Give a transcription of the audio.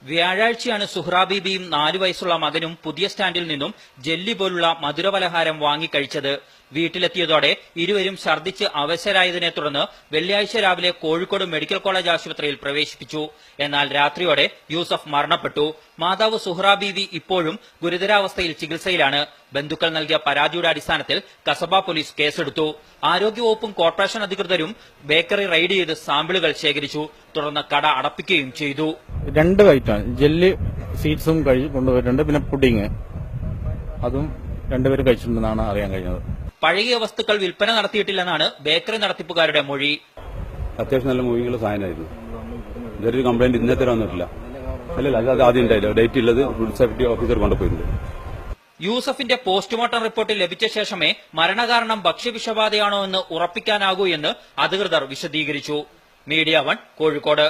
വ്യാഴാഴ്ചയാണ് സുഹ്റാ ബീബിയും 4 വയസ്സുള്ള മകനും പുതിയ സ്റ്റാൻഡിൽ നിന്നും ജെല്ലി പോലുള്ള മധുരപലഹാരം വാങ്ങിക്കഴിച്ചത്. വീട്ടിലെത്തിയതോടെ ഇരുവരും ഛർദ്ദിച്ച് അവശരായതിനെ തുടർന്ന് വെള്ളിയാഴ്ച രാവിലെ കോഴിക്കോട് മെഡിക്കൽ കോളേജ് ആശുപത്രിയിൽ പ്രവേശിപ്പിച്ചു. എന്നാൽ രാത്രിയോടെ യൂസഫ് മരണപ്പെട്ടു. മാതാവ് സുഹ്റാ ബീബി ഇപ്പോഴും ഗുരുതരാവസ്ഥയിൽ ചികിത്സയിലാണ്. ബന്ധുക്കൾ നൽകിയ പരാതിയുടെ അടിസ്ഥാനത്തിൽ കസബ പോലീസ് കേസെടുത്തു. ആരോഗ്യവകുപ്പും കോർപ്പറേഷൻ അധികൃതരും ബേക്കറി റെയ്ഡ് ചെയ്ത് സാമ്പിളുകൾ ശേഖരിച്ചു. തുടർന്ന് കട അടപ്പിക്കുകയും ചെയ്തു. 2 ഐറ്റം ജെല്ലി സീഡ്സും കൊണ്ടുപോയിട്ടുണ്ട്, പിന്നെ പുഡിങ് അതും 2 പേരും കഴിച്ചിട്ടുണ്ടെന്നാണ് അറിയാൻ കഴിഞ്ഞത്. പഴകിയ വസ്തുക്കൾ വിൽപ്പന നടത്തിയിട്ടില്ലെന്നാണ് ബേക്കറി നടത്തിപ്പുകാരുടെ മൊഴി. അത്യാവശ്യം നല്ല മൂവിയുള്ള സാധനമായിരുന്നു. ഇതൊരു കംപ്ലൈന്റ് ഇന്നത്തെ വന്നിട്ടില്ല. അല്ലല്ല, അത് ആദ്യം ഉണ്ടായില്ല. ഡേറ്റ് ഉള്ളത് ഫുഡ് സേഫ്റ്റി ഓഫീസർ കൊണ്ടുപോയിട്ടുണ്ട്. യൂസഫിന്റെ പോസ്റ്റ്മോർട്ടം റിപ്പോർട്ട് ലഭിച്ച ശേഷമേ മരണകാരണം ഭക്ഷ്യവിഷബാധയാണോ എന്ന് ഉറപ്പിക്കാനാകൂ എന്ന് അധികൃതർ വിശദീകരിച്ചു. മീഡിയ 1 കോഴിക്കോട്.